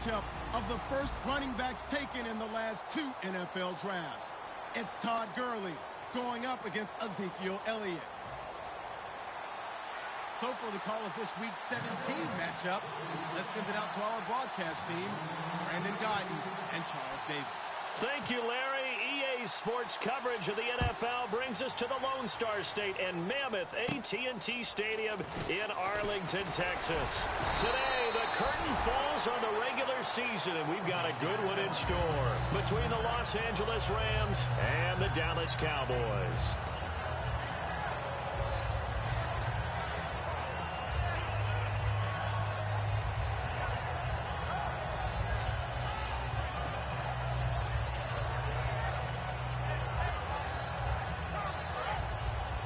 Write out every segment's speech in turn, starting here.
matchup of the first running backs taken in the last 2 NFL drafts. It's Todd Gurley going up against Ezekiel Elliott. So for the call of this Week 17 matchup, let's send it out to our broadcast team, Brandon Guyton and Charles Davis. Thank you, Larry. EA Sports coverage of the NFL brings us to the Lone Star State and Mammoth AT&T Stadium in Arlington, Texas. Today, the curtain falls on the regular season, and we've got a good one in store between the Los Angeles Rams and the Dallas Cowboys.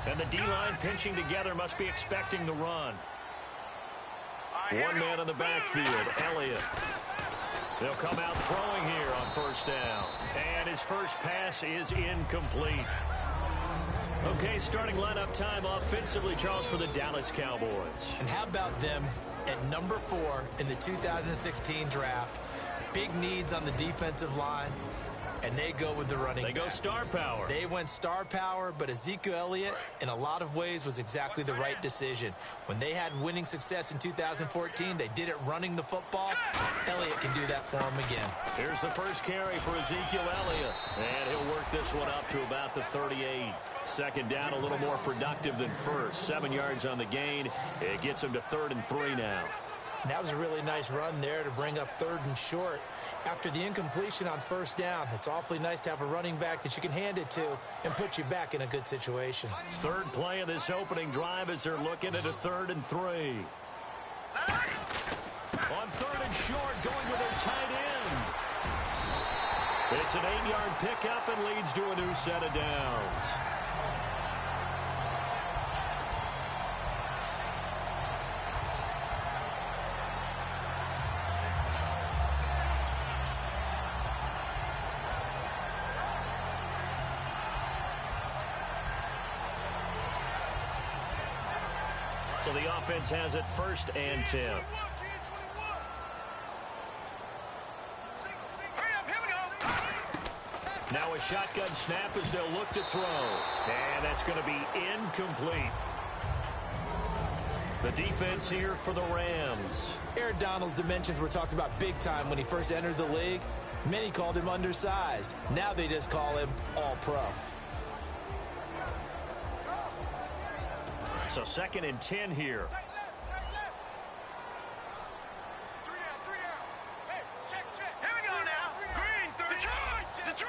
And the D-line pinching together must be expecting the run. One man in the backfield, Elliott. They'll come out throwing here on first down. And his first pass is incomplete. Okay, starting lineup time offensively, Charles, for the Dallas Cowboys. And how about them at number 4 in the 2016 draft? Big needs on the defensive line. And they go with the running back. They go star power. They went star power, but Ezekiel Elliott, in a lot of ways, was exactly the right decision. When they had winning success in 2014, they did it running the football. Elliott can do that for them again. Here's the first carry for Ezekiel Elliott. And he'll work this one up to about the 38. Second down, a little more productive than first. 7 yards on the gain. It gets him to 3rd and 3 now. And that was a really nice run there to bring up 3rd and short. After the incompletion on first down, it's awfully nice to have a running back that you can hand it to and put you back in a good situation. Third play of this opening drive as they're looking at a 3rd and 3. On 3rd and short, going with their tight end. It's an 8-yard pickup and leads to a new set of downs. So the offense has it 1st and 10. Now a shotgun snap as they'll look to throw. And that's going to be incomplete. The defense here for the Rams. Aaron Donald's dimensions were talked about big time when he first entered the league. Many called him undersized. Now they just call him all-pro. So 2nd and 10 here. Here we go now. Green, Detroit.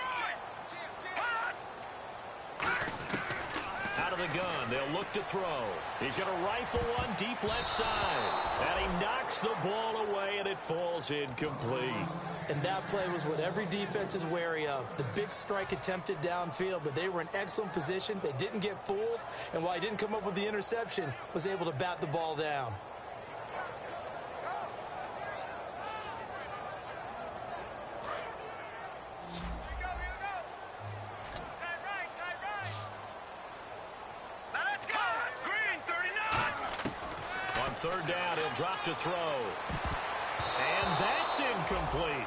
Out of the gun, they'll look to throw. He's going to rifle one deep left side. And he knocks the ball away, and it falls incomplete. And that play was what every defense is wary of. The big strike attempted downfield, but they were in excellent position. They didn't get fooled, and while he didn't come up with the interception, was able to bat the ball down. Now let's go. Green, 39. On 3rd down, he'll drop to throw. And that's incomplete.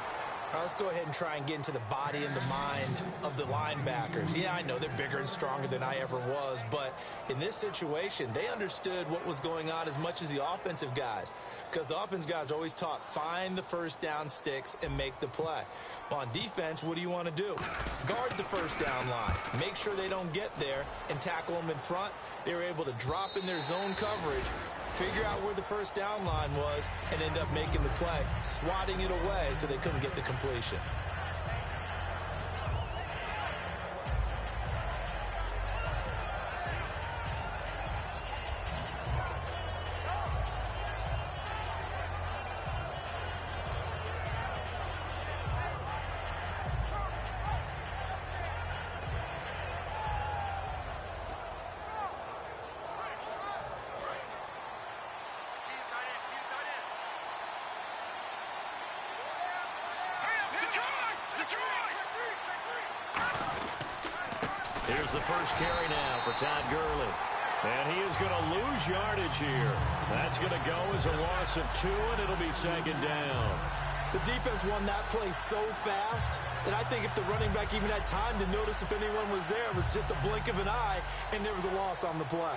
Let's go ahead and try and get into the body and the mind of the linebackers. Yeah, I know they're bigger and stronger than I ever was, but in this situation, they understood what was going on as much as the offensive guys, because the offensive guys are always taught, find the first down sticks and make the play. Well, on defense, what do you want to do? Guard the first down line. Make sure they don't get there and tackle them in front. They were able to drop in their zone coverage, figure out where the first down line was, and end up making the play, swatting it away so they couldn't get the completion. Here's the first carry now for Todd Gurley. And he is going to lose yardage here. That's going to go as a loss of 2, and it'll be 2nd down. The defense won that play so fast that I think if the running back even had time to notice if anyone was there, it was just a blink of an eye, and there was a loss on the play.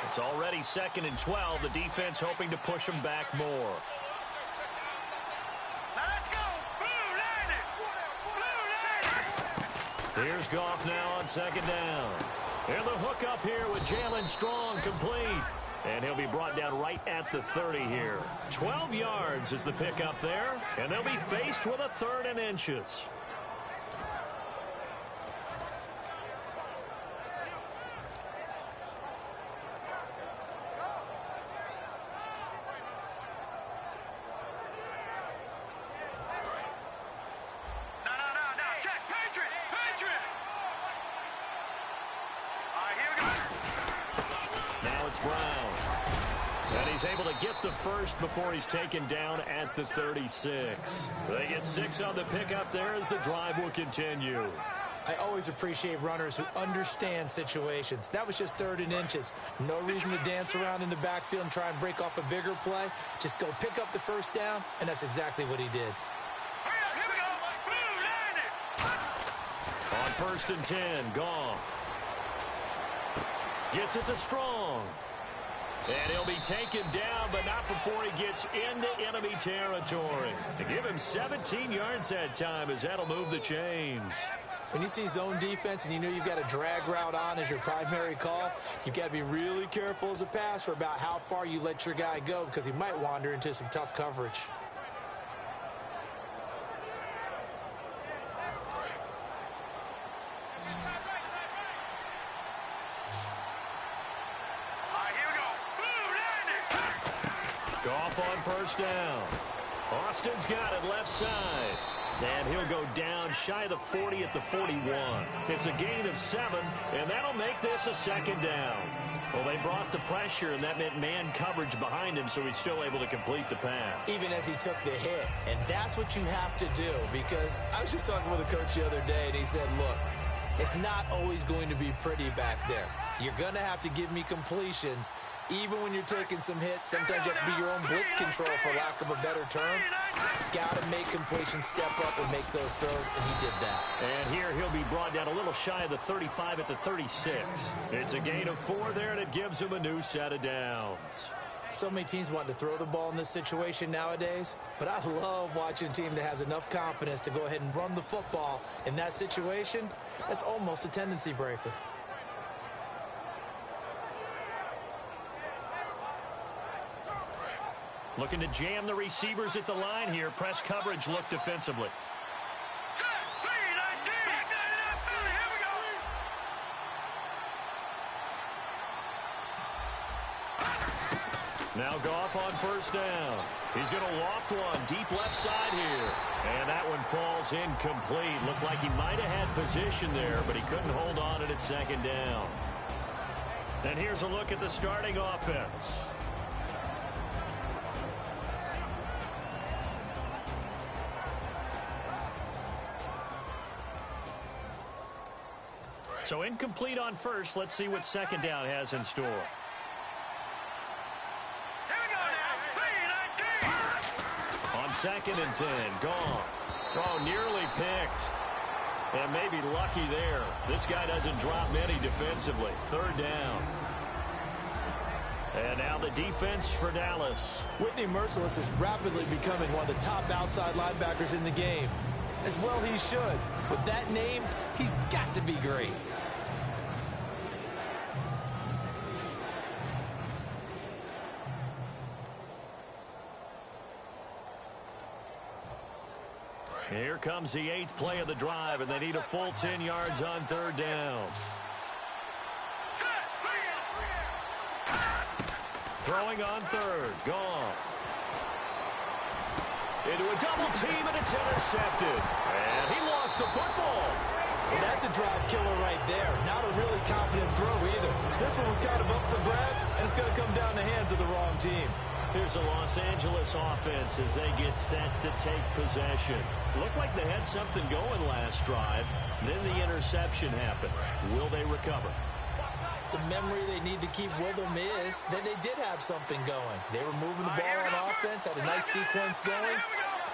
It's already 2nd and 12. The defense hoping to push them back more. Now let's go. Blue line it. Blue line it. Here's Goff now on 2nd down. And the hookup here with Jalen Strong complete. And he'll be brought down right at the 30 here. 12 yards is the pickup there. And they'll be faced with a 3rd and inches. Brown. And he's able to get the first before he's taken down at the 36. They get 6 on the pickup there as the drive will continue. I always appreciate runners who understand situations. That was just 3rd and inches. No reason to dance around in the backfield and try and break off a bigger play. Just go pick up the first down, and that's exactly what he did. Here we go. Blue line it. On 1st and 10, Goff. Gets it to Strong. And he'll be taken down, but not before he gets into enemy territory. To give him 17 yards that time, as that'll move the chains. When you see zone defense and you know you've got a drag route on as your primary call, you've got to be really careful as a passer about how far you let your guy go because he might wander into some tough coverage. Goff on 1st down. Austin's got it left side. And he'll go down shy of the 40 at the 41. It's a gain of 7, and that'll make this a 2nd down. Well, they brought the pressure, and that meant man coverage behind him, so he's still able to complete the pass. Even as he took the hit. And that's what you have to do, because I was just talking with a coach the other day, and he said, look, it's not always going to be pretty back there. You're going to have to give me completions. Even when you're taking some hits, sometimes you have to be your own blitz control, for lack of a better term. Got to make completions, step up, and make those throws, and he did that. And here he'll be brought down a little shy of the 35 at the 36. It's a gain of 4 there, and it gives him a new set of downs. So many teams want to throw the ball in this situation nowadays, but I love watching a team that has enough confidence to go ahead and run the football. In that situation, that's almost a tendency breaker. Looking to jam the receivers at the line here. Press coverage look defensively. Now Goff on 1st down. He's going to loft one deep left side here. And that one falls incomplete. Looked like he might have had position there, but he couldn't hold on at 2nd down. And here's a look at the starting offense. So incomplete on 1st. Let's see what 2nd down has in store. Here we go now. On 2nd and 10, Goff. Oh, nearly picked. And maybe lucky there. This guy doesn't drop many defensively. 3rd down. And now the defense for Dallas. Whitney Merciless is rapidly becoming one of the top outside linebackers in the game. As well he should. With that name, he's got to be great. Here comes the 8th play of the drive, and they need a full 10 yards on 3rd down. Throwing on 3rd, Goff. Into a double team, and it's intercepted. And he lost the football. Well, that's a drive killer right there. Not a really confident throw either. This one was kind of up for grabs, and it's going to come down the hands of the wrong team. Here's the Los Angeles offense as they get set to take possession. Looked like they had something going last drive. Then the interception happened. Will they recover? the memory they need to keep with them is that they did have something going. They were moving the ball on offense, had a nice sequence going.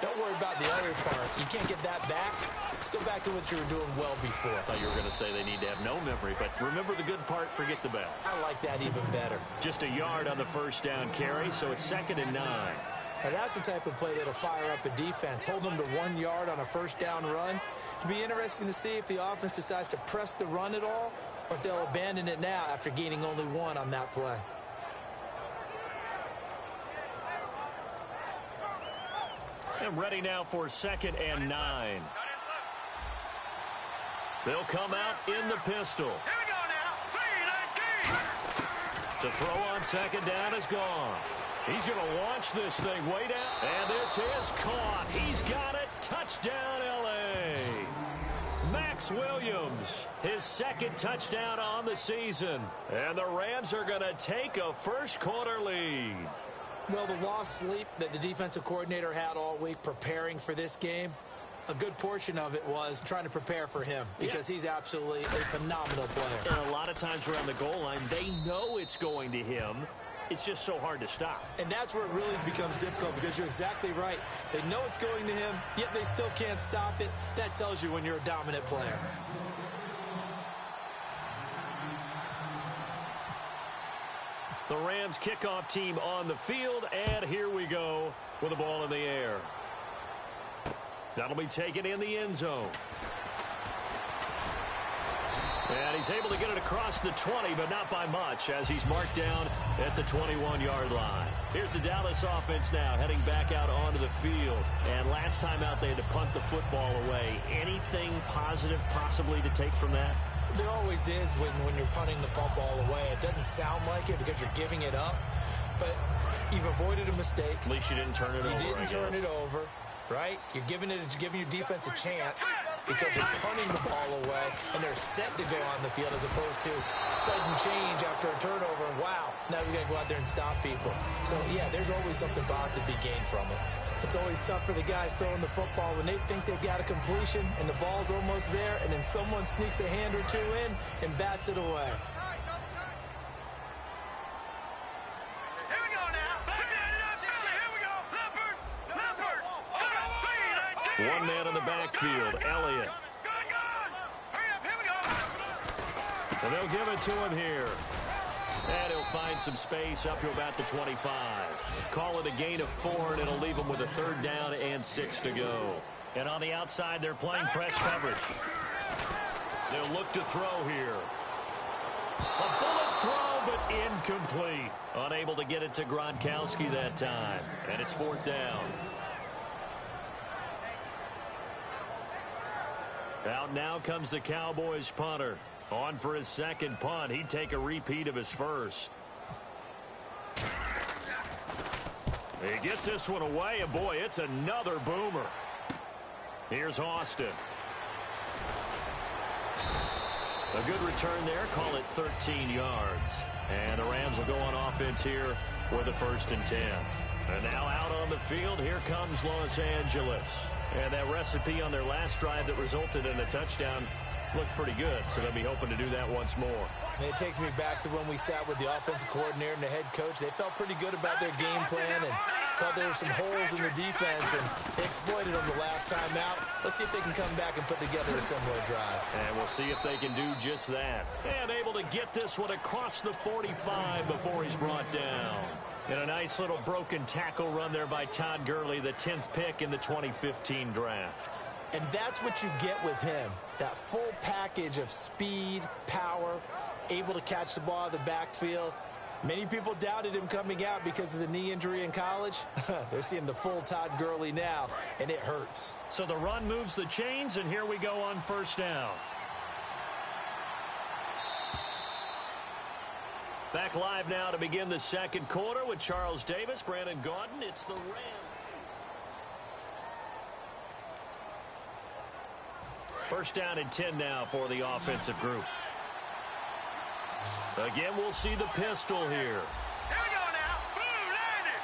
Don't worry about the other part. You can't get that back. Let's go back to what you were doing well before. I thought you were going to say they need to have no memory, but remember the good part, forget the bad. I like that even better. Just a yard on the first down carry, so it's 2nd and 9. Now that's the type of play that'll fire up a defense. Hold them to 1 yard on a first down run. It'll be interesting to see if the offense decides to press the run at all, or if they'll abandon it now after gaining only 1 on that play. And ready now for 2nd and 9. They'll come out in the pistol. Here we go now. 3-19. To throw on 2nd down is gone. He's going to launch this thing way down. And this is caught. He's got it. Touchdown, L.A. Max Williams, his 2nd touchdown on the season. And the Rams are going to take a first-quarter lead. Well, the lost sleep that the defensive coordinator had all week preparing for this game, a good portion of it was trying to prepare for him because he's absolutely a phenomenal player. And a lot of times around the goal line, they know it's going to him. It's just so hard to stop. And that's where it really becomes difficult because you're exactly right. They know it's going to him, yet they still can't stop it. That tells you when you're a dominant player. The Rams kickoff team on the field, and here we go with the ball in the air. That'll be taken in the end zone. And he's able to get it across the 20, but not by much, as he's marked down at the 21-yard line. Here's the Dallas offense now, heading back out onto the field. And last time out, they had to punt the football away. Anything positive possibly to take from that? There always is when you're punting the ball away. It doesn't sound like it because you're giving it up, but you've avoided a mistake. At least you didn't turn it over. You didn't turn it over, right? You're giving your defense a chance because you're punting the ball away, and they're set to go on the field as opposed to sudden change after a turnover. And wow, now you got to go out there and stop people. So, yeah, there's always something positive to be gained from it. It's always tough for the guys throwing the football when they think they've got a completion and the ball's almost there, and then someone sneaks a hand or two in and bats it away. Here we go now. Here we go. Leopard. 3-19. One man in the backfield, Elliott. Good. Hurry up. Here we go. And they'll give it to him here. And he'll find some space up to about the 25. Call it a gain of 4, and it'll leave him with a 3rd down and 6 to go. And on the outside, they're playing press coverage. They'll look to throw here. A bullet throw, but incomplete. Unable to get it to Gronkowski that time. And it's 4th down. Out now comes the Cowboys punter. On for his 2nd punt. He'd take a repeat of his first. He gets this one away, and boy, it's another boomer. Here's Austin. A good return there. Call it 13 yards. And the Rams will go on offense here with a 1st and 10. And now out on the field, here comes Los Angeles. And that recipe on their last drive that resulted in a touchdown looked pretty good, so they'll be hoping to do that once more. And it takes me back to when we sat with the offensive coordinator and the head coach. They felt pretty good about their game plan and thought there were some holes in the defense, and they exploited them the last time out. Let's see if they can come back and put together a similar drive. And we'll see if they can do just that. And able to get this one across the 45 before he's brought down. And a nice little broken tackle run there by Todd Gurley, the 10th pick in the 2015 draft. And that's what you get with him, that full package of speed, power, able to catch the ball out of the backfield. Many people doubted him coming out because of the knee injury in college. They're seeing the full Todd Gurley now, and it hurts. So the run moves the chains, and here we go on 1st down. Back live now to begin the 2nd quarter with Charles Davis, Brandon Gaudin. It's the Rams. 1st down and 10 now for the offensive group. Again, we'll see the pistol here. Here we go now. Blue landing.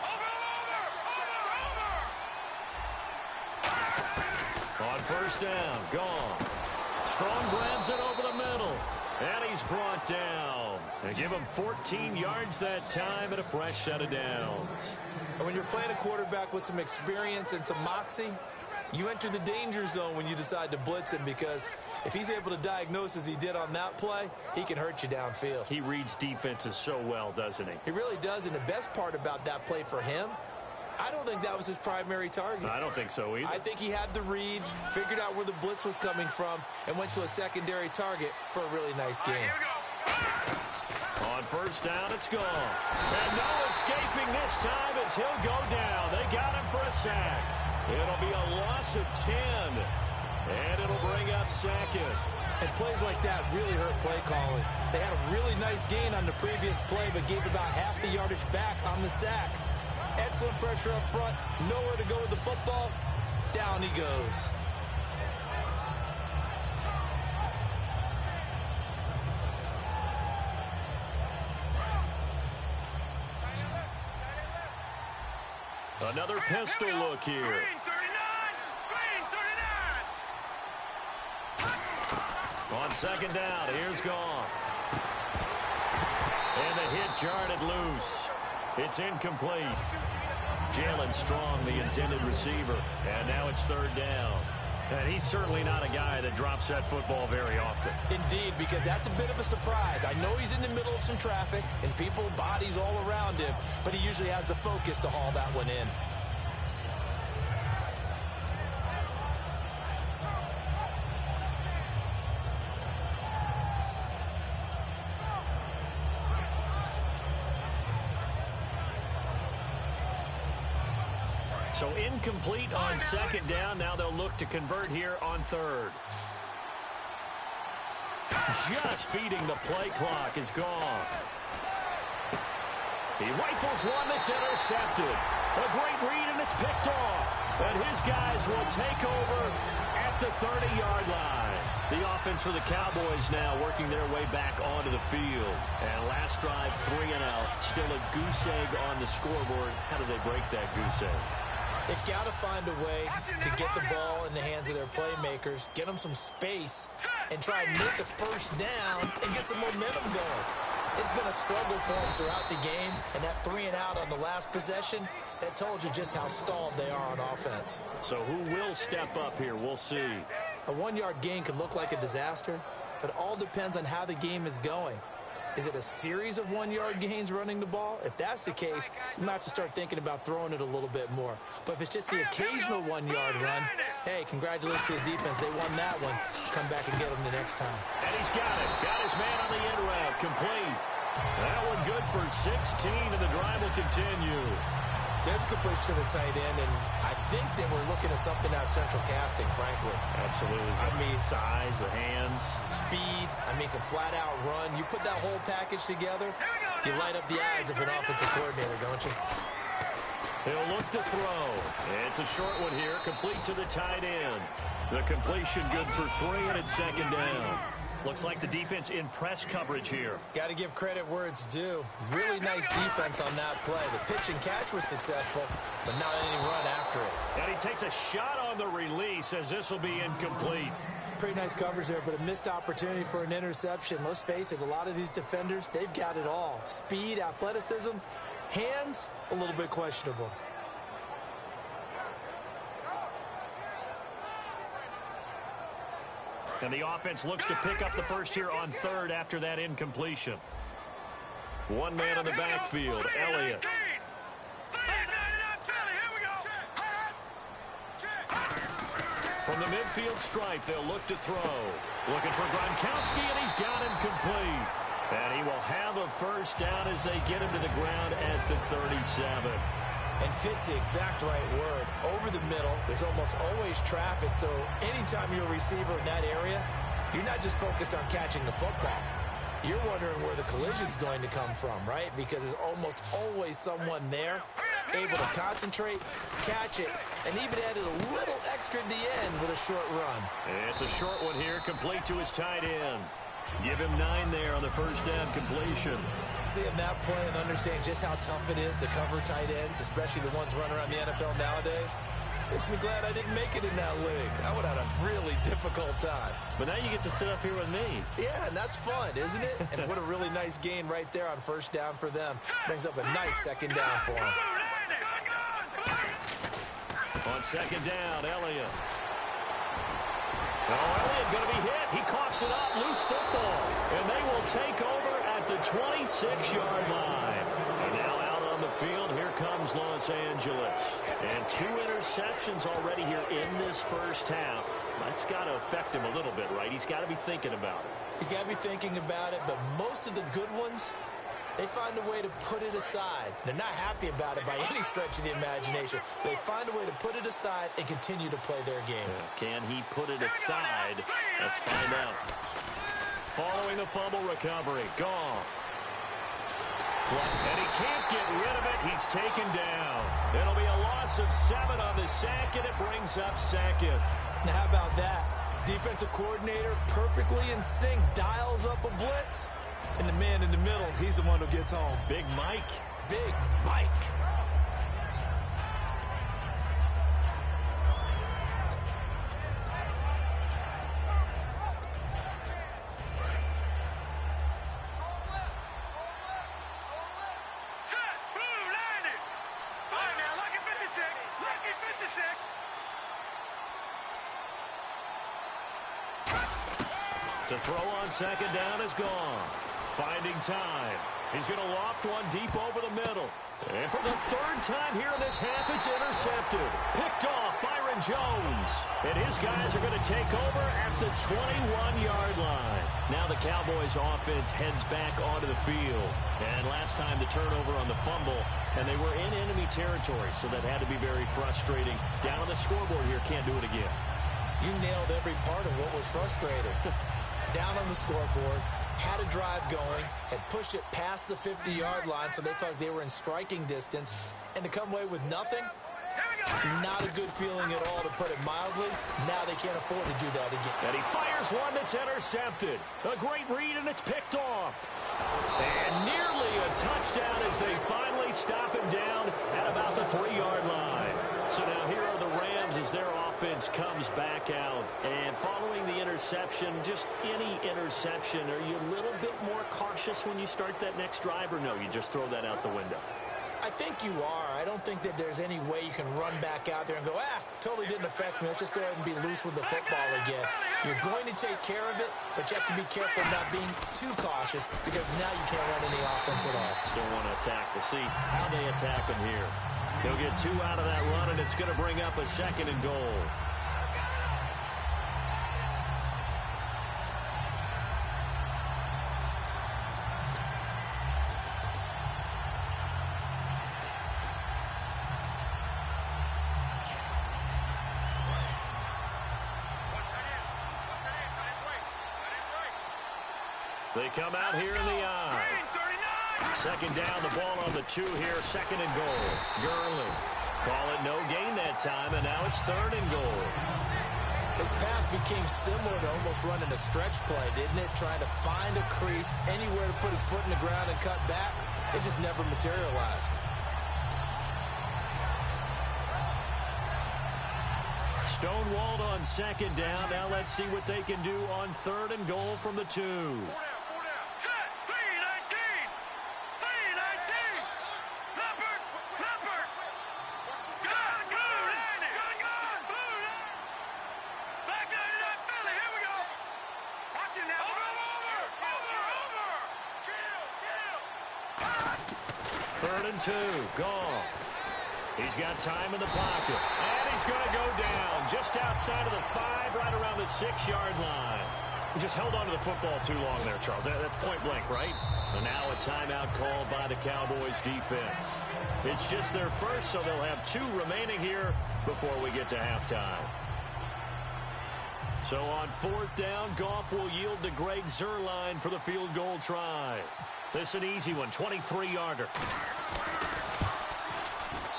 Over. On 1st down, gone. Strong grabs it over the middle. And he's brought down. They give him 14 yards that time and a fresh set of downs. And when you're playing a quarterback with some experience and some moxie, you enter the danger zone when you decide to blitz him, because if he's able to diagnose as he did on that play, he can hurt you downfield. He reads defenses so well, doesn't he? He really does, and the best part about that play for him, I don't think that was his primary target. I don't think so either. I think he had the read, figured out where the blitz was coming from, and went to a secondary target for a really nice game. On first down, it's gone. And no escaping this time as he'll go down. They got him for a sack. It'll be a loss of 10. And it'll bring up second. And plays like that really hurt play calling. They had a really nice gain on the previous play, but gave about half the yardage back on the sack. Excellent pressure up front. Nowhere to go with the football. Down he goes. Another pistol look here. Green 39. On second down, here's Goff. And the hit jarred it loose. It's incomplete. Jalen Strong, the intended receiver. And now it's third down. And he's certainly not a guy that drops that football very often. Indeed, because that's a bit of a surprise. I know he's in the middle of some traffic and people, bodies all around him, but he usually has the focus to haul that one in. So incomplete on second down. Now they'll look to convert here on third. Just beating the play clock is gone. He rifles one that's intercepted. A great read, and it's picked off. And his guys will take over at the 30-yard line. The offense for the Cowboys now working their way back onto the field. And last drive, 3 and out. Still a goose egg on the scoreboard. How do they break that goose egg? They've got to find a way to get the ball in the hands of their playmakers, get them some space, and try and make a first down and get some momentum going. It's been a struggle for them throughout the game, and that 3 and out on the last possession, that told you just how stalled they are on offense. So who will step up here? We'll see. A 1-yard gain could look like a disaster, but it all depends on how the game is going. Is it a series of 1-yard gains running the ball? If that's the case, you might have to start thinking about throwing it a little bit more. But if it's just the occasional 1-yard run, hey, congratulations to the defense. They won that one. Come back and get them the next time. And he's got it. Got his man on the end route. Complete. That one good for 16, and the drive will continue. There's a completion to the tight end, and I think they were looking at something out of central casting, frankly. Absolutely. I mean, size, the hands. Speed, can flat out run. You put that whole package together, you light up the eyes of an offensive coordinator, don't you? He'll look to throw. It's a short one here, complete to the tight end. The completion good for 3, and it's second down. Looks like the defense in press coverage here. Got to give credit where it's due. Really nice defense on that play. The pitch and catch was successful, but not any run after it. And he takes a shot on the release as this will be incomplete. Pretty nice coverage there, but a missed opportunity for an interception. Let's face it, a lot of these defenders, they've got it all. Speed, athleticism, hands, a little bit questionable. And the offense looks to pick up the first here on third after that incompletion. One man in the backfield, Elliott. From the midfield stripe, they'll look to throw. Looking for Gronkowski, and he's got him complete. And he will have a first down as they get him to the ground at the 37. And fits the exact right word. Over the middle, there's almost always traffic, so anytime you're a receiver in that area, you're not just focused on catching the football. You're wondering where the collision's going to come from, right? Because there's almost always someone there able to concentrate, catch it, and even added a little extra at the end with a short run. It's a short one here, complete to his tight end. Give him 9 there on the first down completion. Seeing that play and understand just how tough it is to cover tight ends, especially the ones running around the NFL nowadays, Makes me glad I didn't make it in that league. I would have had a really difficult time. But now you get to sit up here with me. Yeah, and that's fun, isn't it? And what a really nice gain right there on first down for them. Brings up a nice second down for them. On second down, Elliott. Oh, Elliott going to be hit. He coughs it up, loose football. And they will take over at the 26-yard line. And now out on the field, here comes Los Angeles. And 2 interceptions already here in this first half. That's got to affect him a little bit, right? He's got to be thinking about it. He's got to be thinking about it, but most of the good ones, they find a way to put it aside. They're not happy about it by any stretch of the imagination. They find a way to put it aside and continue to play their game. Can he put it aside? Let's find out. Following the fumble recovery, Goff. And he can't get rid of it. He's taken down. It'll be a loss of 7 on the sack, and it brings up second. Now, how about that? Defensive coordinator perfectly in sync, dials up a blitz. And the man in the middle, he's the one who gets home. Big Mike. Big Mike. To throw on second down is gone. Finding time. He's going to loft one deep over the middle. And for the 3rd time here in this half, it's intercepted. Picked off Byron Jones. And his guys are going to take over at the 21-yard line. Now the Cowboys offense heads back onto the field. And last time the turnover on the fumble, and they were in enemy territory, so that had to be very frustrating. Down on the scoreboard here, can't do it again. You nailed every part of what was frustrating. Down on the scoreboard, had a drive going, had pushed it past the 50-yard line, so they thought they were in striking distance, and to come away with nothing, not a good feeling at all, to put it mildly. Now they can't afford to do that again. And he fires one that's intercepted. A great read, and it's picked off. And nearly a touchdown as they finally stop him down at about the 3-yard line. So now here are the Rams as their offense comes back out. And following the interception, just any interception, are you a little bit more cautious when you start that next drive, or no, you just throw that out the window? I think you are. I don't think that there's any way you can run back out there and go, totally didn't affect me. Let's just go ahead and be loose with the football again. You're going to take care of it, but you have to be careful not being too cautious, because now you can't run any offense at all. Still want to attack. We'll see how they attack him here. They'll get 2 out of that run, and it's going to bring up a 2nd and goal. They come out here in the eye. 2nd down, the ball on the 2 here, 2nd and goal. Gurley. Call it no gain that time, and now it's 3rd and goal. His path became similar to almost running a stretch play, didn't it? Trying to find a crease, anywhere to put his foot in the ground and cut back. It just never materialized. Stonewalled on 2nd down. Now let's see what they can do on 3rd and goal from the 2. Third and 2, Goff. He's got time in the pocket, and he's going to go down just outside of the 5, right around the 6-yard line. He just held on to the football too long there, Charles. That's point blank, right? And now a timeout called by the Cowboys defense. It's just their first, so they'll have 2 remaining here before we get to halftime. So on 4th down, Goff will yield to Greg Zuerlein for the field goal try. This an easy one, 23-yarder.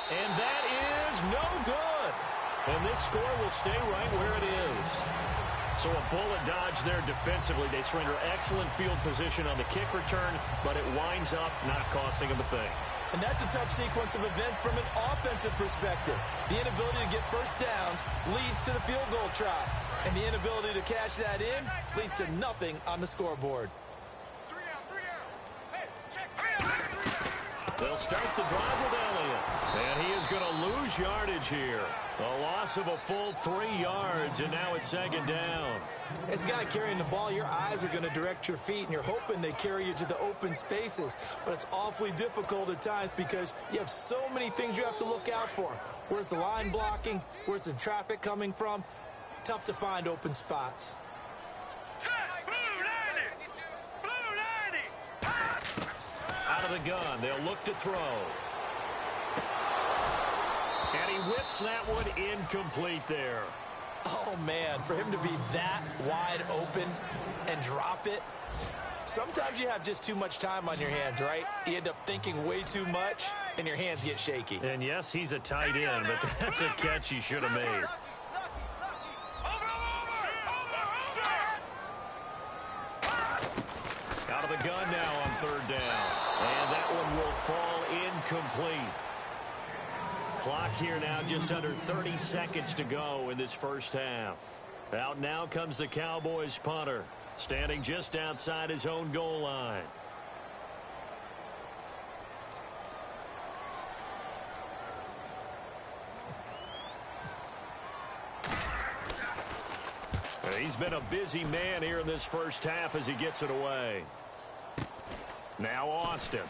And that is no good. And this score will stay right where it is. So a bullet dodge there defensively. They surrender excellent field position on the kick return, but it winds up not costing them a thing. And that's a tough sequence of events from an offensive perspective. The inability to get first downs leads to the field goal try. And the inability to cash that in leads to nothing on the scoreboard. They'll start the drive with Elliott. And he is going to lose yardage here. A loss of a full 3 yards, and now it's second down. As a guy carrying the ball, your eyes are going to direct your feet, and you're hoping they carry you to the open spaces. But it's awfully difficult at times because you have so many things you have to look out for. Where's the line blocking? Where's the traffic coming from? Tough to find open spots. Out of the gun, they'll look to throw. And he whips that one incomplete there. Oh, man, for him to be that wide open and drop it. Sometimes you have just too much time on your hands, right? You end up thinking way too much, and your hands get shaky. And yes, he's a tight end, but that's a catch he should have made. Out of the gun now on third down. And that one will fall incomplete. Clock here now just under 30 seconds to go in this first half. Out now comes the Cowboys punter, standing just outside his own goal line. He's been a busy man here in this first half as he gets it away. Now Austin.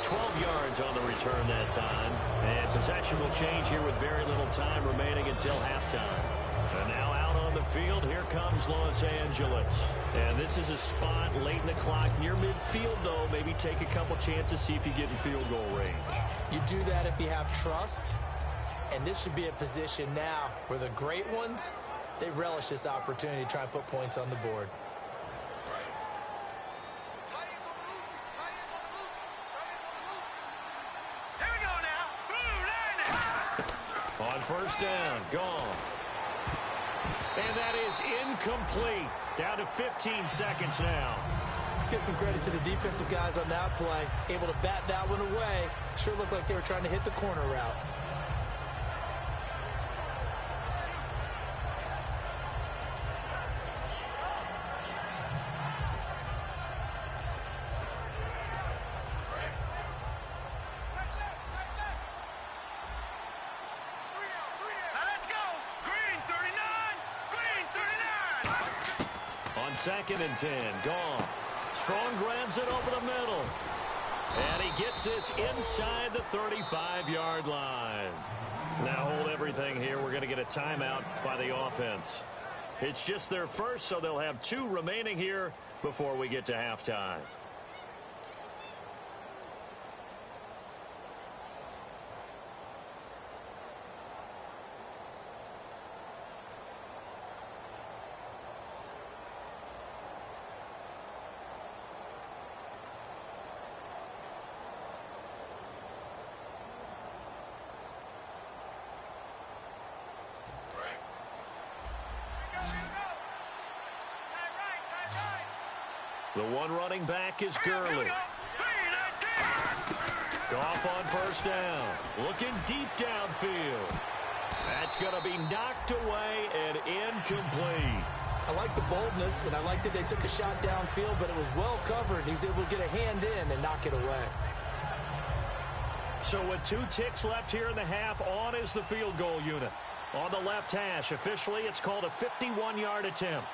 12 yards on the return that time. And possession will change here with very little time remaining until halftime. And now out on the field, here comes Los Angeles. And this is a spot late in the clock near midfield, though. Maybe take a couple chances, see if you get in field goal range. You do that if you have trust. And this should be a position now where the great ones, they relish this opportunity to try and put points on the board. On first down, gone. And that is incomplete. Down to 15 seconds now. Let's give some credit to the defensive guys on that play. Able to bat that one away. Sure looked like they were trying to hit the corner route. Second and 10, Goff. Strong grabs it over the middle. And he gets this inside the 35-yard line. Now hold everything here. We're going to get a timeout by the offense. It's just their first, so they'll have 2 remaining here before we get to halftime. The one running back is Gurley. Goff on first down. Looking deep downfield. That's going to be knocked away and incomplete. I like the boldness, and I like that they took a shot downfield, but it was well covered. He was able to get a hand in and knock it away. So with 2 ticks left here in the half, on is the field goal unit. On the left hash, officially it's called a 51-yard attempt.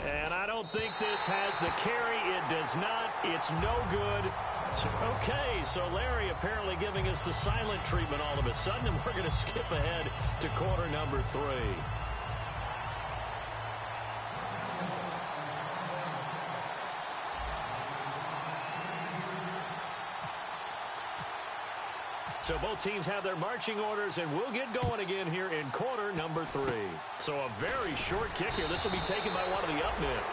And I don't think this has the carry. It does not. It's no good. So, okay, so Larry apparently giving us the silent treatment all of a sudden, and we're going to skip ahead to quarter number 3. So both teams have their marching orders, and we'll get going again here in quarter number 3. So a very short kick here. This will be taken by one of the up men.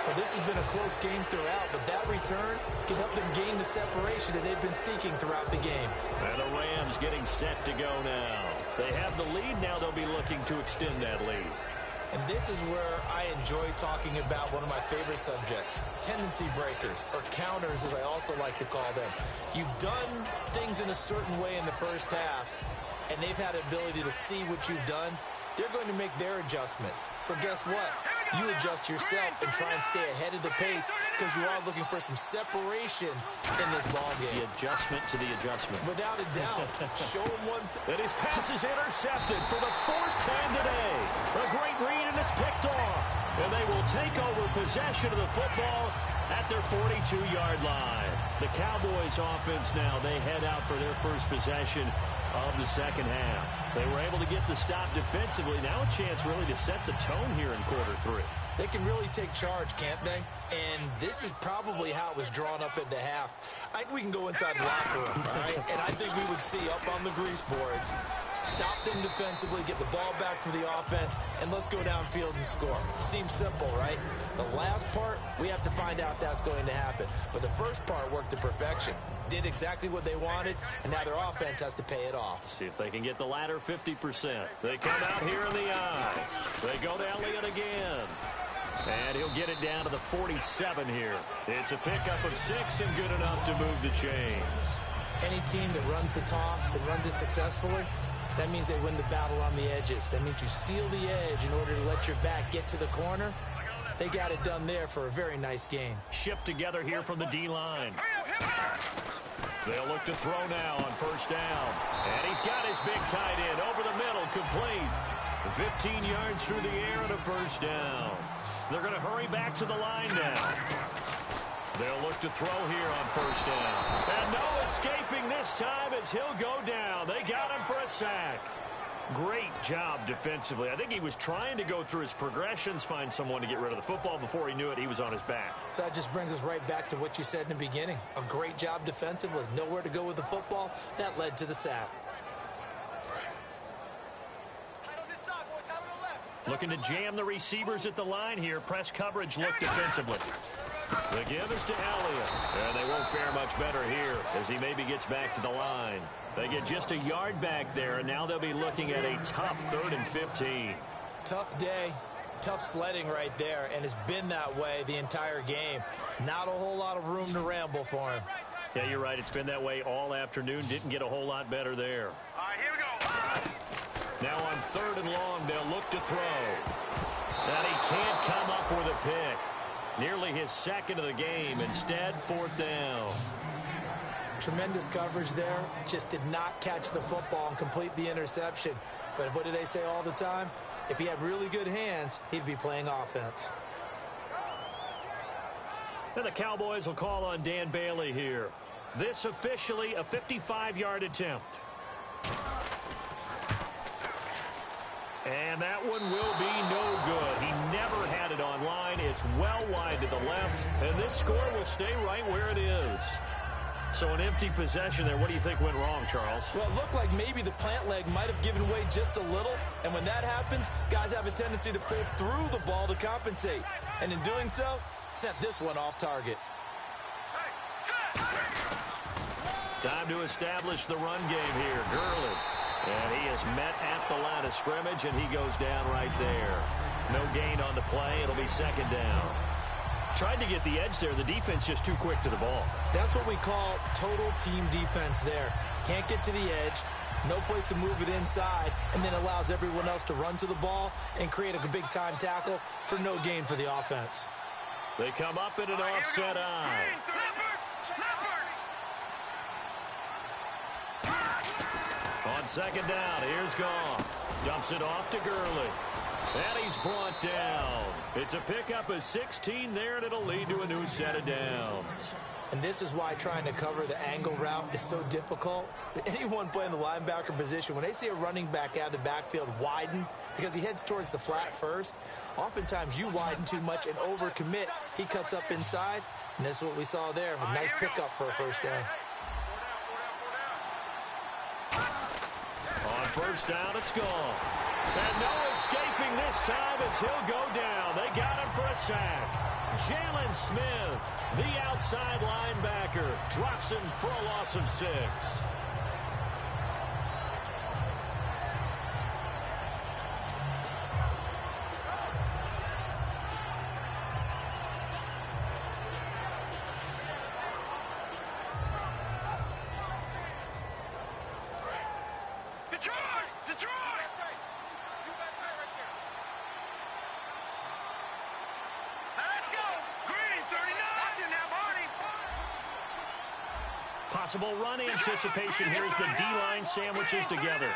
Well, this has been a close game throughout, but that return can help them gain the separation that they've been seeking throughout the game. And the Rams getting set to go now. They have the lead. Now they'll be looking to extend that lead. And this is where I enjoy talking about one of my favorite subjects, tendency breakers, or counters as I also like to call them. You've done things in a certain way in the first half, and they've had the ability to see what you've done. They're going to make their adjustments. So guess what? You adjust yourself and try and stay ahead of the pace because you are looking for some separation in this ball game. The adjustment to the adjustment. Without a doubt. Show him one thing. And his pass is intercepted for the fourth time today. A great read, and it's picked off. And they will take over possession of the football at their 42-yard line. The Cowboys offense now, they head out for their first possession of the second half. They were able to get the stop defensively. Now a chance really to set the tone here in quarter three. They can really take charge, can't they? And this is probably how it was drawn up at the half. I think we can go inside the locker room, all right? And I think we would see up on the grease boards, stop them defensively, get the ball back for the offense, and let's go downfield and score. Seems simple, right? The last part, we have to find out if that's going to happen. But the first part worked to perfection. Did exactly what they wanted, and now their offense has to pay it off. See if they can get the latter 50%. They come out here in the eye. They go to Elliott again. And he'll get it down to the 47 here. It's a pickup of 6 and good enough to move the chains. Any team that runs the toss and runs it successfully, that means they win the battle on the edges. That means you seal the edge in order to let your back get to the corner. They got it done there for a very nice game. Shift together here from the D-line. They'll look to throw now on first down. And he's got his big tight end over the middle, complete. 15 yards through the air and a first down. They're going to hurry back to the line now. They'll look to throw here on first down. And no escaping this time as he'll go down. They got him for a sack. Great job defensively. I think he was trying to go through his progressions, find someone to get rid of the football. Before he knew it, he was on his back. So that just brings us right back to what you said in the beginning. A great job defensively. Nowhere to go with the football. That led to the sack. Looking to jam the receivers at the line here. Press coverage look defensively. The give is to Elliott. And they won't fare much better here as he maybe gets back to the line. They get just a yard back there, and now they'll be looking at a tough 3rd and 15. Tough day, tough sledding right there, and it's been that way the entire game. Not a whole lot of room to ramble for him. Yeah, you're right. It's been that way all afternoon. Didn't get a whole lot better there. All right, here we go. Now on 3rd and long, they'll look to throw. And he can't come up with a pick. Nearly his second of the game. Instead, 4th down. Tremendous coverage there. Just did not catch the football and complete the interception. But what do they say all the time? If he had really good hands, he'd be playing offense. And the Cowboys will call on Dan Bailey here. This officially a 55-yard attempt. And that one will be no good. He never had it on line. It's well wide to the left. And this score will stay right where it is. So an empty possession there. What do you think went wrong, Charles? Well, it looked like maybe the plant leg might have given way just a little. And when that happens, guys have a tendency to pull through the ball to compensate. And in doing so, sent this one off target. Time to establish the run game here. Gurley. And he is met at the line of scrimmage, and he goes down right there. No gain on the play. It'll be 2nd down. Tried to get the edge there. The defense just too quick to the ball. That's what we call total team defense there. Can't get to the edge, no place to move it inside, and then allows everyone else to run to the ball and create a big-time tackle for no gain for the offense. They come up in an offset eye. On 2nd down, here's Goff. Dumps it off to Gurley. And he's brought down. It's a pickup of 16 there, and it'll lead to a new set of downs. And this is why trying to cover the angle route is so difficult. Anyone playing the linebacker position, when they see a running back out of the backfield widen, because he heads towards the flat first, oftentimes you widen too much and overcommit. He cuts up inside, and that's what we saw there. A nice pickup for a first down. On 1st down, it's gone. And no escaping this time as he'll go down. They got him for a sack. Jalen Smith, the outside linebacker, drops him for a loss of 6. Detroit! Detroit! Let's go! Green, 39! Watch it now, Barney! Possible run anticipation here as the D-line sandwiches together.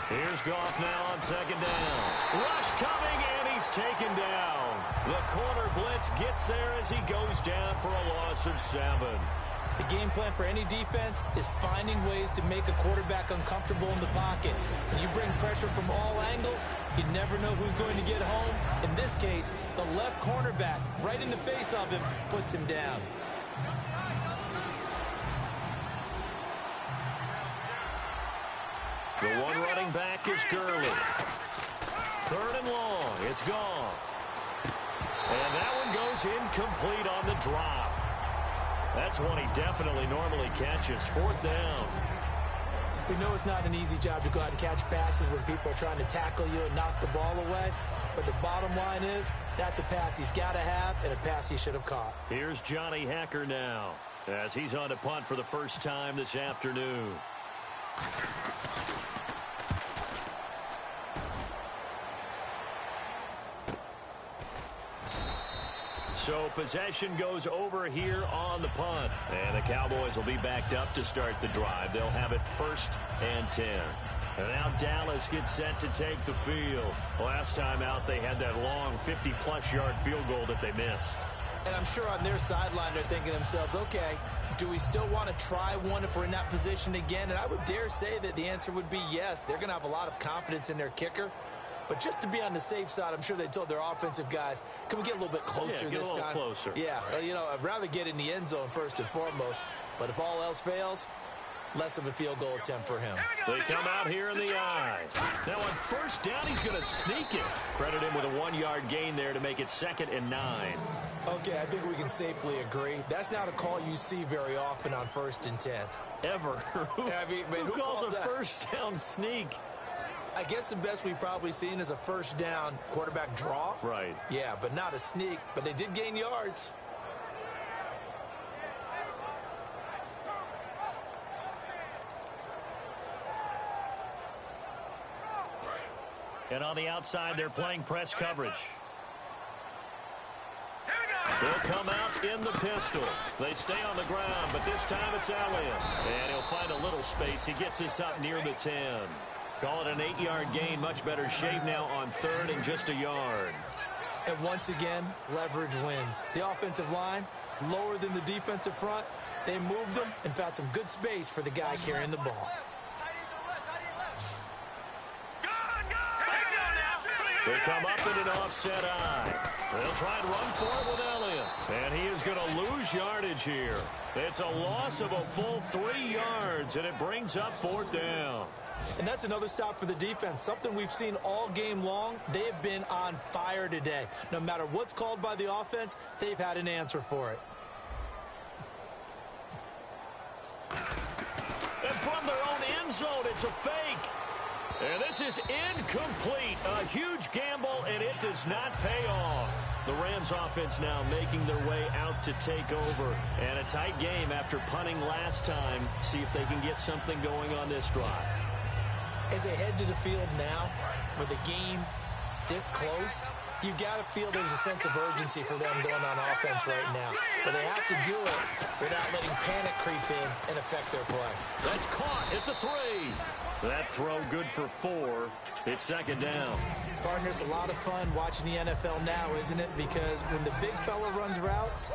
Here's Goff now on second down. Rush coming, and he's taken down. The corner blitz gets there as he goes down for a loss of 7. The game plan for any defense is finding ways to make a quarterback uncomfortable in the pocket. When you bring pressure from all angles, you never know who's going to get home. In this case, the left cornerback, right in the face of him, puts him down. The one running back is Gurley. 3rd and long. It's gone. And that one goes incomplete on the drop. That's one he definitely normally catches. 4th down. We know it's not an easy job to go out and catch passes when people are trying to tackle you and knock the ball away. But the bottom line is, that's a pass he's got to have and a pass he should have caught. Here's Johnny Hacker now as he's on to punt for the first time this afternoon. So possession goes over here on the punt. And the Cowboys will be backed up to start the drive. They'll have it 1st and 10. And now Dallas gets set to take the field. Last time out, they had that long 50-plus yard field goal that they missed. And I'm sure on their sideline they're thinking to themselves, okay, do we still want to try one if we're in that position again? And I would dare say that the answer would be yes. They're going to have a lot of confidence in their kicker. But just to be on the safe side, I'm sure they told their offensive guys, can we get a little bit closer this time? Get a little closer. Yeah, you know, I'd rather get in the end zone first and foremost. But if all else fails, less of a field goal attempt for him. They come out here in the eye. Now on 1st down, he's going to sneak it. Credit him with a 1-yard gain there to make it 2nd and 9. Okay, I think we can safely agree. That's not a call you see very often on 1st and 10. Ever. Who calls a that? 1st down sneak? I guess the best we've probably seen is a 1st down quarterback draw. Right. Yeah, but not a sneak. But they did gain yards. And on the outside, they're playing press coverage. They'll come out in the pistol. They stay on the ground, but this time it's Elliott. And he'll find a little space. He gets us up near the 10. Call it an 8-yard gain. Much better shape now on 3rd and just a yard. And once again, leverage wins. The offensive line, lower than the defensive front. They moved them and found some good space for the guy carrying the ball. They come up in an offset eye. They'll try and run for it with Elliott. And he is going to lose yardage here. It's a loss of a full 3 yards, and it brings up 4th down. And that's another stop for the defense. Something we've seen all game long. They have been on fire today. No matter what's called by the offense, they've had an answer for it. And from their own end zone, it's a fake. And this is incomplete. A huge gamble, and it does not pay off. The Rams offense now making their way out to take over. And a tight game after punting last time. See if they can get something going on this drive. As they head to the field now, with the game this close, you've got to feel there's a sense of urgency for them going on offense right now. But they have to do it without letting panic creep in and affect their play. That's caught at the 3. That throw good for 4. It's 2nd down. Partner, it's a lot of fun watching the NFL now, isn't it? Because when the big fella runs routes,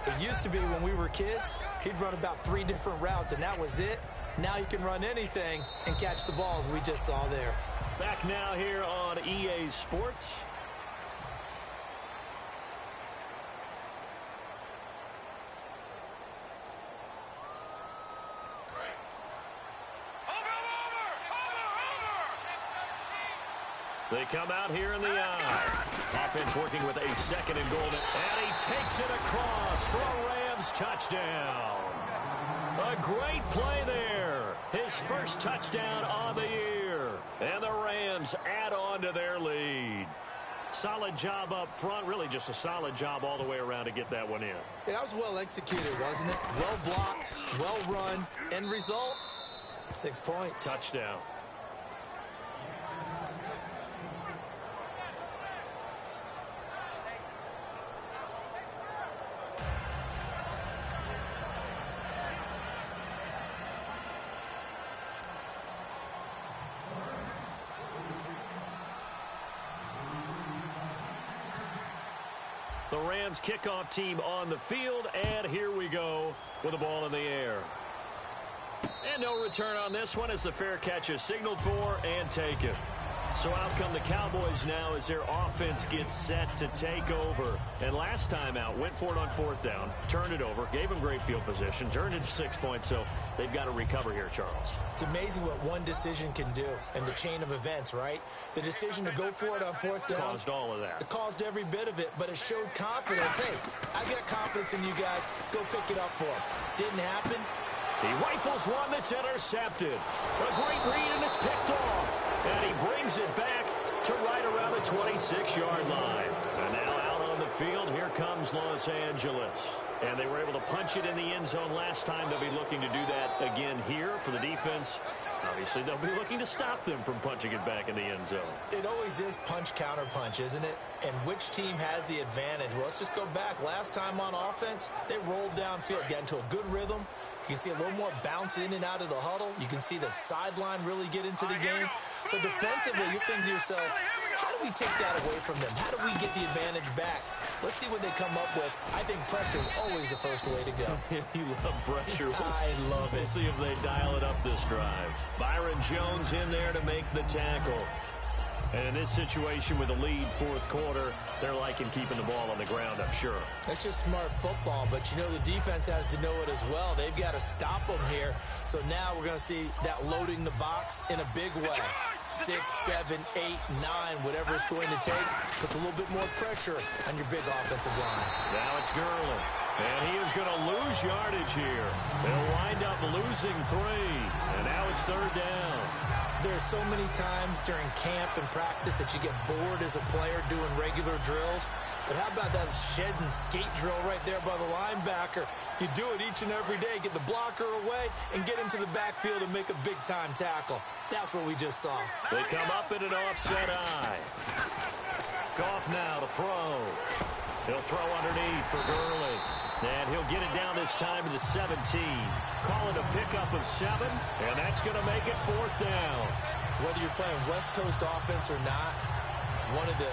it used to be when we were kids, he'd run about 3 different routes, and that was it. Now he can run anything and catch the balls we just saw there. Back now here on EA Sports. They come out here in the eye. Offense working with a 2nd and goal. And he takes it across for a Rams touchdown. A great play there. His first touchdown on the year. And the Rams add on to their lead. Solid job up front. Really just a solid job all the way around to get that one in. Yeah, that was well executed, wasn't it? Well blocked, well run. End result, 6 points. Touchdown. The Rams kickoff team on the field, and here we go with the ball in the air. And no return on this one as the fair catch is signaled for and taken. So out come the Cowboys now as their offense gets set to take over. And last time out, went for it on fourth down, turned it over, gave them great field position, turned it to 6 points, so they've got to recover here, Charles. It's amazing what one decision can do in the chain of events, right? The decision to go for it on fourth down. Caused all of that. It caused every bit of it, but it showed confidence. Hey, I got confidence in you guys. Go pick it up for him. Didn't happen. He rifles one that's intercepted. A great read, and it's picked off. And he brings it back to right around the 26-yard line. And now out on the field, here comes Los Angeles. And they were able to punch it in the end zone last time. They'll be looking to do that again here for the defense. Obviously, they'll be looking to stop them from punching it back in the end zone. It always is punch-counter-punch, isn't it? And which team has the advantage? Well, let's just go back. Last time on offense, they rolled downfield, got into a good rhythm. You can see a little more bounce in and out of the huddle. You can see the sideline really get into the game. So defensively, you're thinking to yourself, how do we take that away from them? How do we get the advantage back? Let's see what they come up with. I think pressure is always the first way to go. You love pressure. I love it. We'll see if they dial it up this drive. Byron Jones in there to make the tackle. And in this situation with a lead fourth quarter, they're liking keeping the ball on the ground, I'm sure. That's just smart football, but you know the defense has to know it as well. They've got to stop them here. So now we're going to see that loading the box in a big way. 6, 7, 8, 9, whatever it's going to take, puts a little bit more pressure on your big offensive line. Now it's Gurley. And he is going to lose yardage here. They'll wind up losing 3. And now it's third down. There's so many times during camp and practice that you get bored as a player doing regular drills. But how about that shed and skate drill right there by the linebacker? You do it each and every day. Get the blocker away and get into the backfield and make a big-time tackle. That's what we just saw. They come up in an offset eye. Goff now to throw. He'll throw underneath for Gurley. And he'll get it down this time to the 17. Call it a pickup of 7, and that's going to make it fourth down. Whether you're playing West Coast offense or not, one of the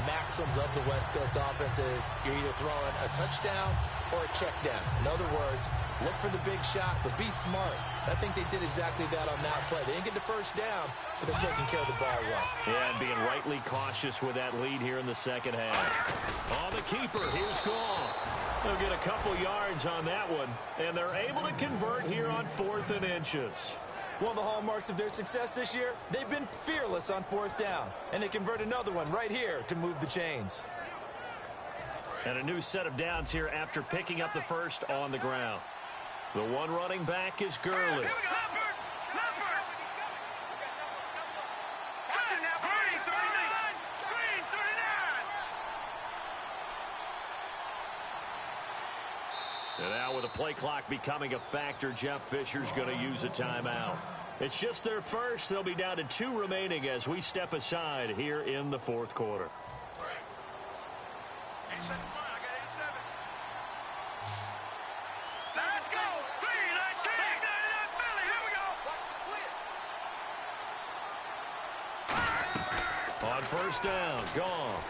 maxims of the West Coast offense is you're either throwing a touchdown or a check down. In other words, look for the big shot, but be smart. I think they did exactly that on that play. They didn't get the first down, but they're taking care of the ball well. Yeah, and being rightly cautious with that lead here in the second half. On the keeper, here's Goff. They'll get a couple yards on that one, and they're able to convert here on 4th and inches. One of the hallmarks of their success this year, they've been fearless on 4th down, and they convert another one right here to move the chains. And a new set of downs here after picking up the first on the ground. The one running back is Gurley. And now with the play clock becoming a factor, Jeff Fisher's going to use a timeout. It's just their first. They'll be down to 2 remaining as we step aside here in the fourth quarter. Let's go. On first down, Goff.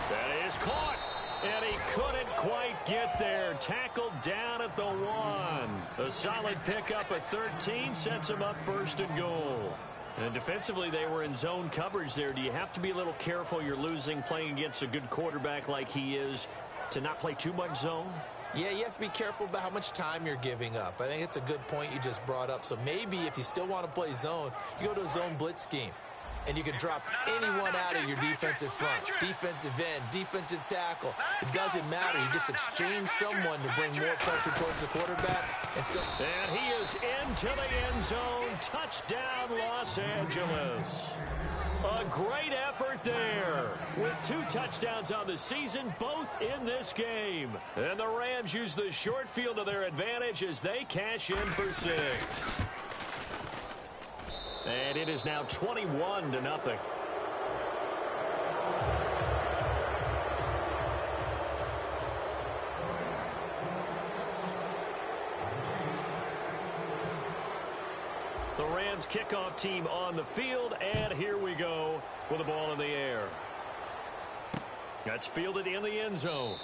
That is caught. And he couldn't quite get there. Tackled down at the 1. A solid pickup at 13 sets him up 1st and goal. And defensively, they were in zone coverage there. Do you have to be a little careful you're losing playing against a good quarterback like he is to not play too much zone? Yeah, you have to be careful about how much time you're giving up. I think it's a good point you just brought up. So maybe if you still want to play zone, you go to a zone blitz scheme. And you can drop anyone out of your defensive front, defensive end, defensive tackle. It doesn't matter. You just exchange someone to bring more pressure towards the quarterback. And he is into the end zone. Touchdown, Los Angeles. A great effort there with 2 touchdowns on the season, both in this game. And the Rams use the short field to their advantage as they cash in for 6. And it is now 21-0. The Rams kickoff team on the field, and here we go with the ball in the air. That's fielded in the end zone.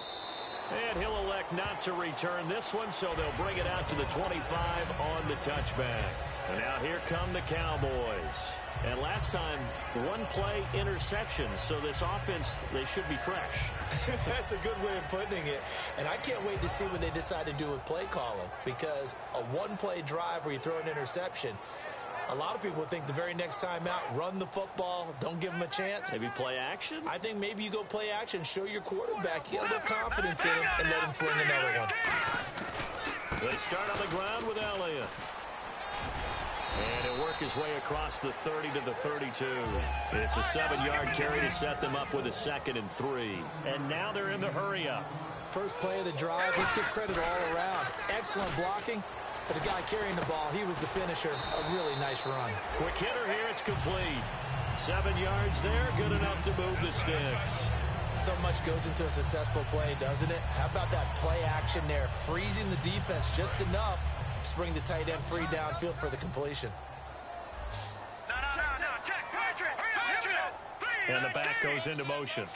And he'll elect not to return this one, so they'll bring it out to the 25 on the touchback. And now here come the Cowboys. And last time, one play interception, so this offense, they should be fresh. That's a good way of putting it. And I can't wait to see what they decide to do with play calling, because a one-play drive where you throw an interception, a lot of people think the very next time out, run the football, don't give them a chance. Maybe play action? I think maybe you go play action, show your quarterback, you get a little confidence in him, and let him fling another one. They start on the ground with Elliott. And he'll work his way across the 30 to the 32. It's a 7-yard carry to set them up with a 2nd and 3. And now they're in the hurry-up. First play of the drive, let's give credit all around. Excellent blocking. But the guy carrying the ball, he was the finisher. A really nice run. Quick hitter here, it's complete. 7 yards there, good enough to move the sticks. So much goes into a successful play, doesn't it? How about that play action there? Freezing the defense just enough to bring the tight end free downfield for the completion. And the back goes into motion.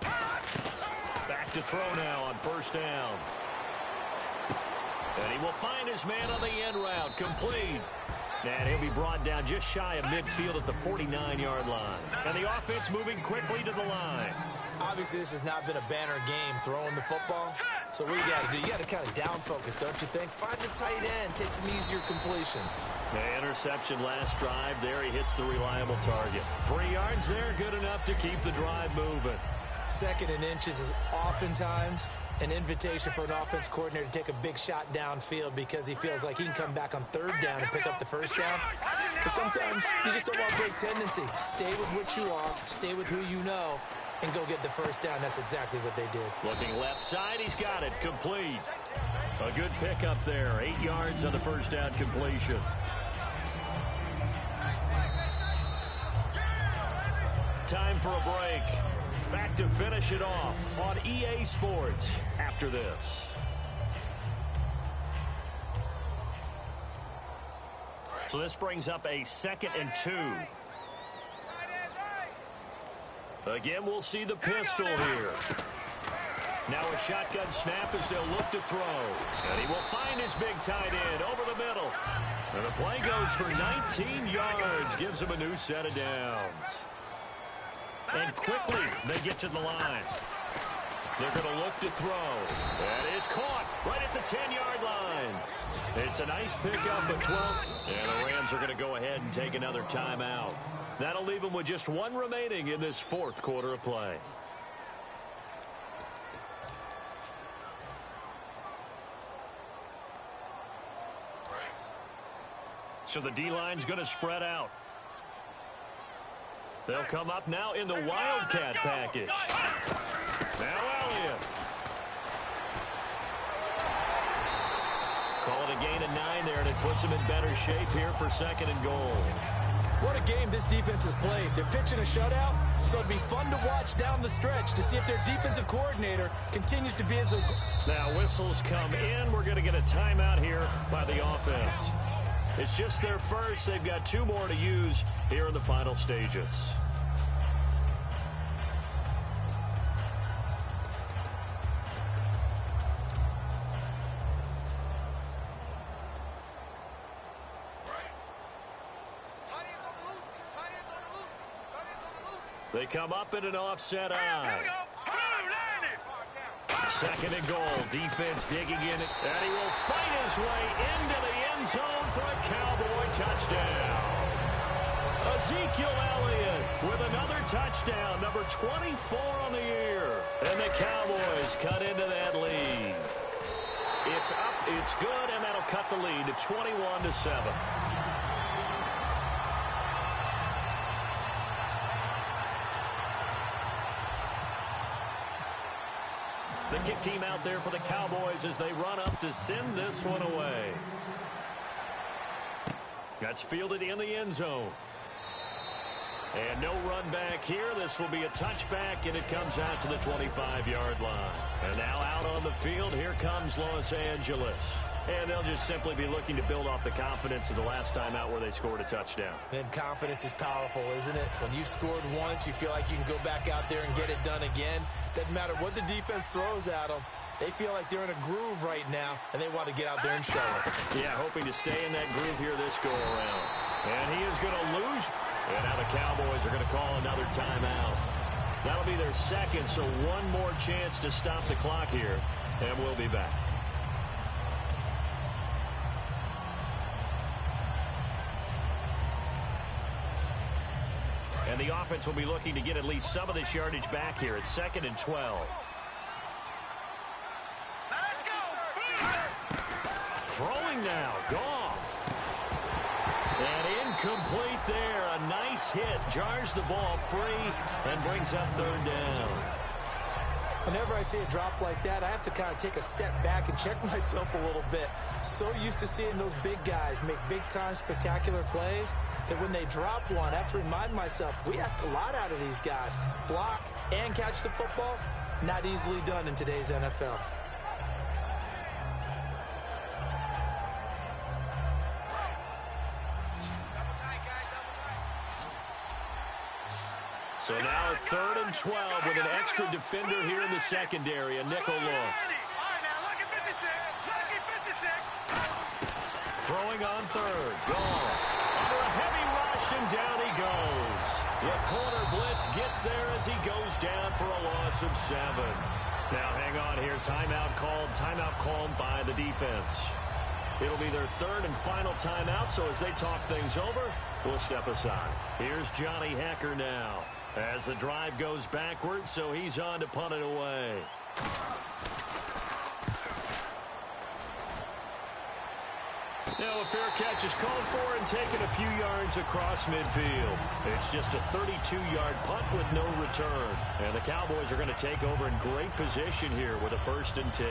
Back to throw now on first down. And he will find his man on the end route. Complete. And he'll be brought down just shy of midfield at the 49-yard line. And the offense moving quickly to the line. Obviously, this has not been a banner game throwing the football. So what you got to do, you got to kind of down focus, don't you think? Find the tight end, take some easier completions. The interception last drive. There he hits the reliable target. 3 yards there, good enough to keep the drive moving. 2nd and inches is oftentimes an invitation for an offense coordinator to take a big shot downfield because he feels like he can come back on 3rd down and pick up the first down. But sometimes you just don't want a big tendency. Stay with what you are, stay with who you know, and go get the first down. That's exactly what they did. Looking left side, he's got it. Complete. A good pickup there. 8 yards on the first down completion. Time for a break. Back to finish it off on EA Sports after this. So this brings up a 2nd and 2. Again, we'll see the pistol here. Now a shotgun snap as they'll look to throw. And he will find his big tight end over the middle. And the play goes for 19 yards. Gives him a new set of downs. And quickly, they get to the line. They're going to look to throw. That is caught right at the 10-yard line. It's a nice pickup at 12. And the Rams are going to go ahead and take another timeout. That'll leave them with just 1 remaining in this 4th quarter of play. So the D-line's going to spread out. They'll come up now in the Wildcat package. Now Elliott. Call it a gain of 9 there, and it puts them in better shape here for 2nd and goal. What a game this defense has played. They're pitching a shutout, so it'll be fun to watch down the stretch to see if their defensive coordinator continues to be as a... Now whistles come in. We're going to get a timeout here by the offense. It's just their first. They've got 2 more to use here in the final stages. They come up in an offset eye. 2nd and goal. Defense digging in. And he will fight his way into the end zone for a Cowboy touchdown. Ezekiel Elliott with another touchdown. Number 24 on the year. And the Cowboys cut into that lead. It's up. It's good. And that'll cut the lead to 21-7. The kick team out there for the Cowboys as they run up to send this one away. That's fielded in the end zone. And no run back here. This will be a touchback, and it comes out to the 25-yard line. And now out on the field, here comes Los Angeles. And they'll just simply be looking to build off the confidence of the last time out where they scored a touchdown. And confidence is powerful, isn't it? When you've scored once, you feel like you can go back out there and get it done again. Doesn't matter what the defense throws at them. They feel like they're in a groove right now, and they want to get out there and show it. Yeah, hoping to stay in that groove here this go-around. And he is going to lose. And now the Cowboys are going to call another timeout. That'll be their second, so one more chance to stop the clock here. And we'll be back. And the offense will be looking to get at least some of this yardage back here. It's 2nd and 12. Let's go. Throwing now, Goff. And incomplete there. A nice hit. Jars the ball free and brings up 3rd down. Whenever I see a drop like that, I have to kind of take a step back and check myself a little bit. So used to seeing those big guys make big-time spectacular plays that when they drop one, I have to remind myself, we ask a lot out of these guys. Block and catch the football, not easily done in today's NFL. So now 3rd and 12 with an extra defender here in the secondary, a nickel look. All right, now, lucky 56. Lucky 56. Throwing on 3rd. Goff. Under a heavy rush, and down he goes. The corner blitz gets there as he goes down for a loss of 7. Now hang on here. Timeout called by the defense. It'll be their 3rd and final timeout, so as they talk things over, we'll step aside. Here's Johnny Hekker now. As the drive goes backwards, so he's on to punt it away. Now a fair catch is called for and taken a few yards across midfield. It's just a 32-yard punt with no return. And the Cowboys are going to take over in great position here with a 1st and 10.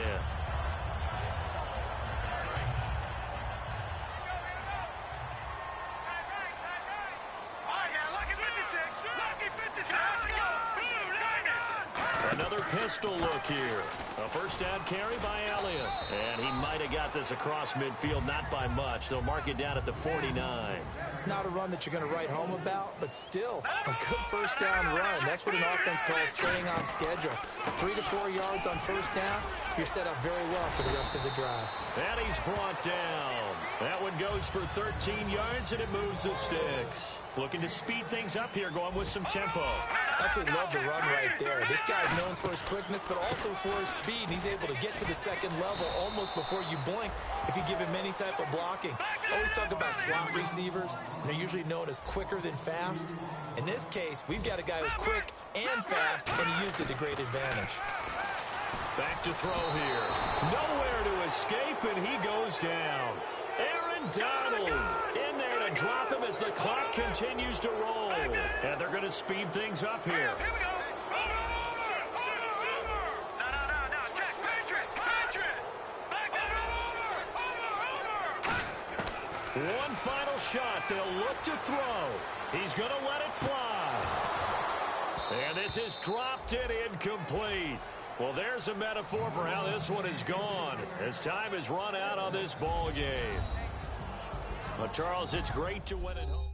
Another pistol look here. A 1st down carry by Elliott. And he might have got this across midfield, not by much. They'll mark it down at the 49. Not a run that you're going to write home about, but still a good 1st down run. That's what an offense calls staying on schedule. 3 to 4 yards on 1st down, you're set up very well for the rest of the drive. And he's brought down. That one goes for 13 yards, and it moves the sticks. Looking to speed things up here, going with some tempo. Absolutely love the run right there. This guy's known for his quickness, but also for his speed. He's able to get to the 2nd level almost before you blink if you give him any type of blocking. Always talk about slot receivers. They're usually known as quicker than fast. In this case, we've got a guy who's quick and fast, and he used it to great advantage. Back to throw here. Nowhere to escape, and he goes down. Aaron Donald in there to drop him as the clock continues to roll. And they're going to speed things up here. Here we go. No. Check. Patriot. Back over. One final shot. They'll look to throw. He's going to let it fly. And this is dropped and incomplete. Well, there's a metaphor for how this one is gone as time has run out on this ball game. Well, Charles, it's great to win at home.